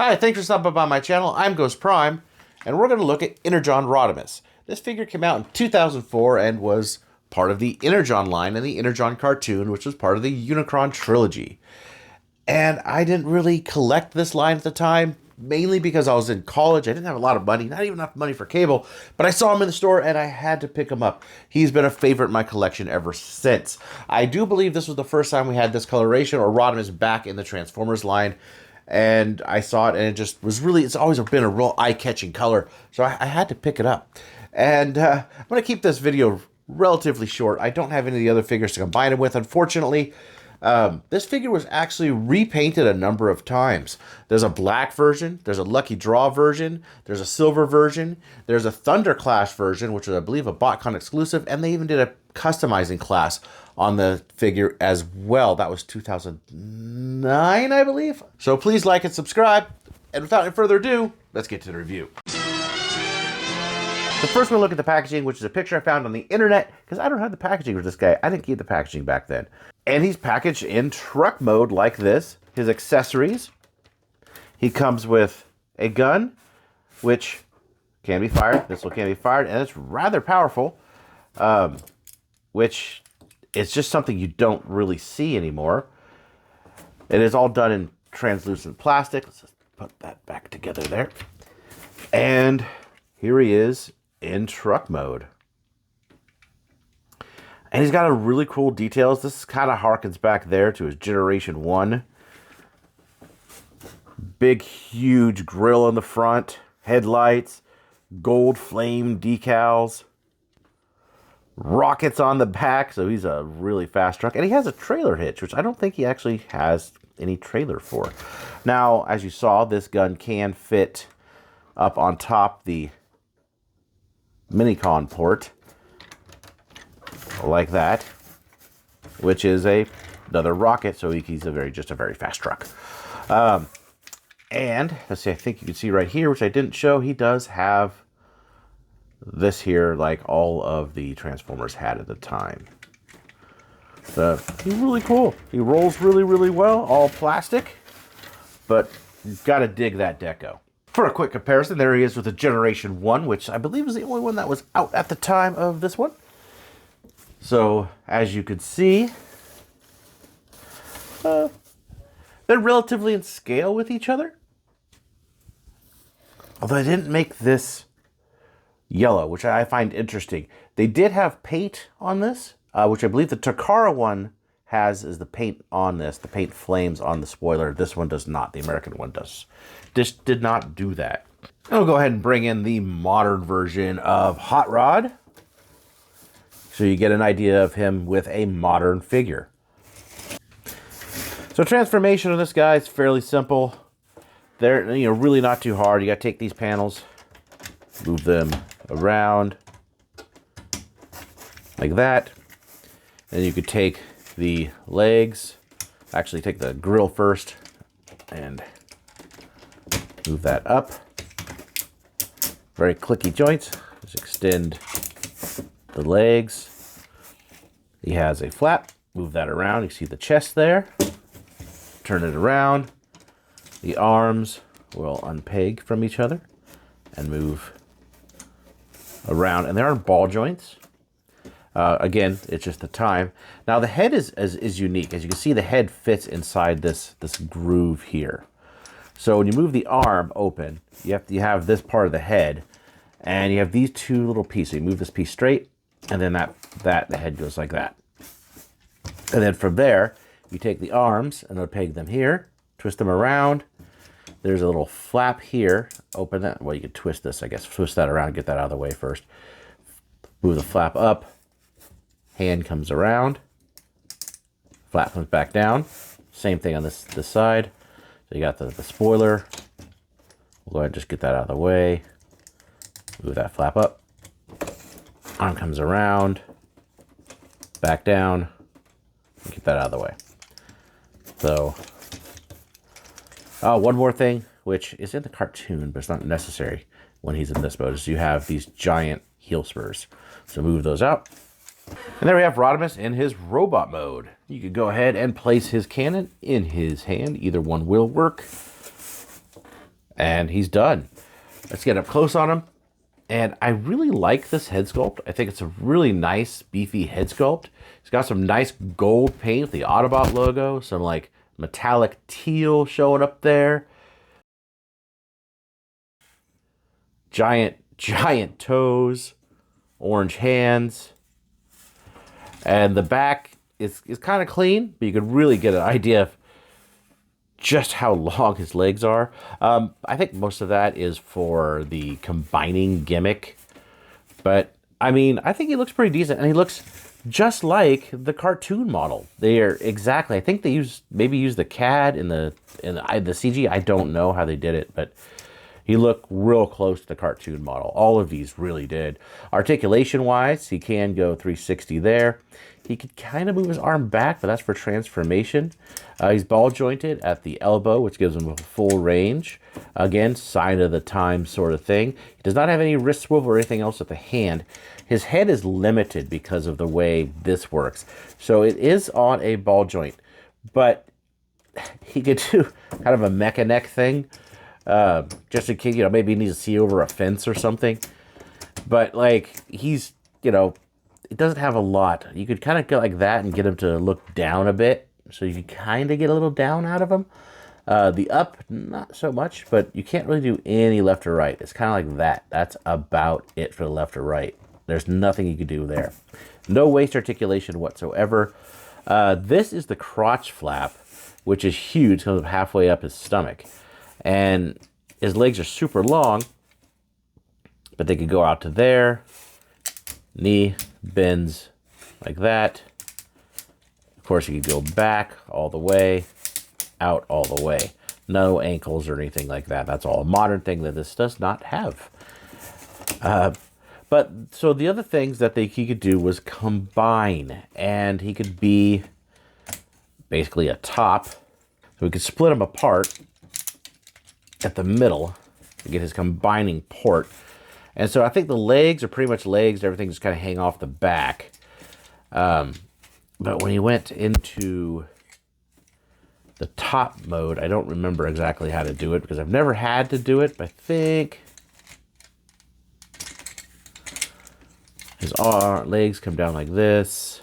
Hi, thanks for stopping by my channel. I'm Ghost Prime, and we're going to look at Energon Rodimus. This figure came out in 2004 and was part of the Energon line and the Energon cartoon, which was part of the Unicron trilogy. And I didn't really collect this line at the time, mainly because I was in college. I didn't have a lot of money, not even enough money for cable, but I saw him in the store and I had to pick him up. He's been a favorite in my collection ever since. I do believe this was the first time we had this coloration or Rodimus back in the Transformers line. And I saw it and it just was really, it's always been a real eye-catching color. So I had to pick it up. And I'm going to keep this video relatively short. I don't have any of the other figures to combine it with, unfortunately. This figure was actually repainted a number of times. There's a black version, there's a Lucky Draw version, there's a silver version, there's a Thunder Clash version, which was, I believe, a BotCon exclusive, and they even did a customizing class on the figure as well. That was 2009, I believe. So please like and subscribe. And without any further ado, let's get to the review. So first we'll look at the packaging, which is a picture I found on the internet, because I don't have the packaging for this guy. I didn't keep the packaging back then. And he's packaged in truck mode like this. His accessories. He comes with a gun, which can be fired. This one can be fired, and it's rather powerful, which is just something you don't really see anymore. It is all done in translucent plastic. Let's just put that back together there. And here he is in truck mode. And he's got a really cool details. This kind of harkens back there to his Generation 1. Big, huge grill in the front, headlights, gold flame decals, rockets on the back. So he's a really fast truck. And he has a trailer hitch, which I don't think he actually has any trailer for. Now, as you saw, this gun can fit up on top the Minicon port, like that, which is another rocket, so he's just a very fast truck. And let's see, I think you can see right here, which I didn't show, he does have this here, like all of the Transformers had at the time. So he's really cool. He rolls really, really well, all plastic, but you've got to dig that deco. For a quick comparison, there he is with the Generation 1, which I believe was the only one that was out at the time of this one. So, as you can see, they're relatively in scale with each other. Although I didn't make this yellow, which I find interesting. They did have paint on this, which I believe the Takara one has is the paint on this. The paint flames on the spoiler. This one does not. The American one does. This did not do that. I'll go ahead and bring in the modern version of Hot Rod, so you get an idea of him with a modern figure. So transformation of this guy is fairly simple. They're really not too hard. You got to take these panels, move them around like that. And you could take the legs, actually take the grill first and move that up. Very clicky joints. Just extend the legs. He has a flap. Move that around. You see the chest there. Turn it around. The arms will unpeg from each other and move around. And there are ball joints. Again, it's just the time. Now the head is unique. As you can see, the head fits inside this groove here. So when you move the arm open, you have this part of the head, and you have these two little pieces. You move this piece straight, and then the head goes like that. And then from there, you take the arms and peg them here, twist them around. There's a little flap here. Open that. Well, you could twist this, I guess. Twist that around, get that out of the way first. Move the flap up. Hand comes around. Flap comes back down. Same thing on this side. So you got the spoiler. We'll go ahead and just get that out of the way. Move that flap up. Arm comes around. Back down. Get that out of the way. So, one more thing, which is in the cartoon, but it's not necessary when he's in this mode, is you have these giant heel spurs. So move those out. And there we have Rodimus in his robot mode. You could go ahead and place his cannon in his hand. Either one will work. And he's done. Let's get up close on him. And I really like this head sculpt. I think it's a really nice, beefy head sculpt. It's got some nice gold paint with the Autobot logo, some like metallic teal showing up there. Giant toes, orange hands. And the back is kind of clean, but you could really get an idea of just how long his legs are. I think most of that is for the combining gimmick. But, I mean, I think he looks pretty decent. And he looks just like the cartoon model. They are exactly, I think they maybe use the CAD in the CG. I don't know how they did it, but he looked real close to the cartoon model. All of these really did. Articulation-wise, he can go 360 there. He could kind of move his arm back, but that's for transformation. He's ball-jointed at the elbow, which gives him a full range. Again, sign of the time sort of thing. He does not have any wrist swivel or anything else at the hand. His head is limited because of the way this works. So it is on a ball joint, but he could do kind of a mecha neck thing. Just in case, maybe he needs to see over a fence or something. But, like, he's, it doesn't have a lot. You could kind of go like that and get him to look down a bit. So you can kind of get a little down out of him. The up, not so much, but you can't really do any left or right. It's kind of like that. That's about it for the left or right. There's nothing you can do there. No waist articulation whatsoever. This is the crotch flap, which is huge, comes halfway up his stomach. And his legs are super long, but they could go out to there. Knee bends like that. Of course, you could go back all the way, out all the way. No ankles or anything like that. That's all a modern thing that this does not have. But so the other things that he could do was combine, and he could be basically a top. So we could split them apart at the middle to get his combining port. And so I think the legs are pretty much legs. Everything just kind of hang off the back. But when he went into the top mode, I don't remember exactly how to do it because I've never had to do it. But I think his legs come down like this.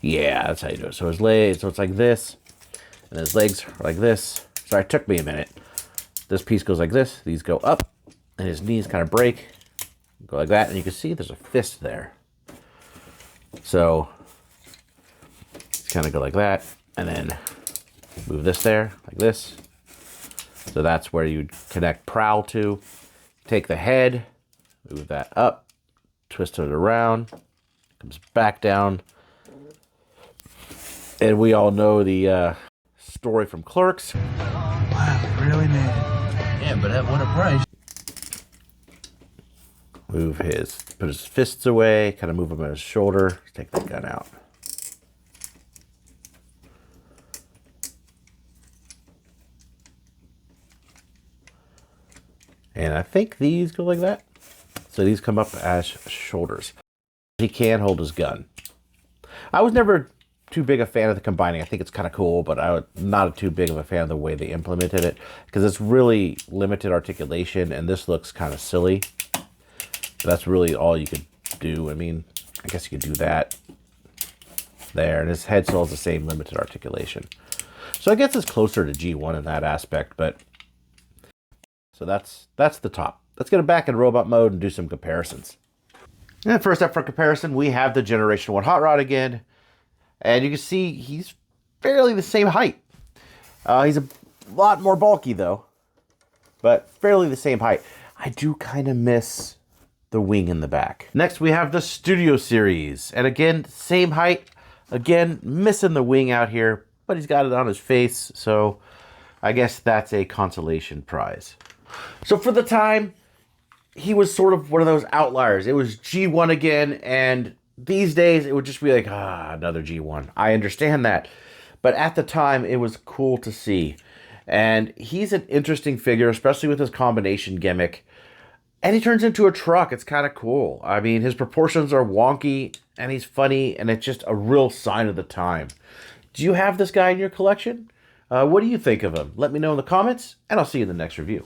Yeah, that's how you do it. So his legs, so it's like this. And his legs are like this. Sorry, it took me a minute. This piece goes like this. These go up. And his knees kind of break. Go like that. And you can see there's a fist there. So, kind of go like that. And then move this there, like this. So that's where you'd connect prowl to. Take the head. Move that up. Twist it around. Comes back down. And we all know the story from Clerks. Wow, we really made it. Yeah, but at what a price. Put his fists away, kind of move him at his shoulder, take the gun out. And I think these go like that. So these come up as shoulders. He can hold his gun. I was never too big a fan of the combining. I think it's kind of cool, but I'm not too big of a fan of the way they implemented it because it's really limited articulation, and this looks kind of silly. But that's really all you could do. I mean, I guess you could do that there, and his head still has the same limited articulation. So I guess it's closer to G1 in that aspect, but so that's the top. Let's get him back in robot mode and do some comparisons. And first up for comparison, we have the Generation 1 Hot Rod again. And you can see he's fairly the same height. He's a lot more bulky, though. But fairly the same height. I do kind of miss the wing in the back. Next, we have the Studio Series. And again, same height. Again, missing the wing out here. But he's got it on his face. So I guess that's a consolation prize. So for the time, he was sort of one of those outliers. It was G1 again, and these days, it would just be like, another G1. I understand that. But at the time, it was cool to see. And he's an interesting figure, especially with his combination gimmick. And he turns into a truck. It's kind of cool. I mean, his proportions are wonky, and he's funny, and it's just a real sign of the time. Do you have this guy in your collection? What do you think of him? Let me know in the comments, and I'll see you in the next review.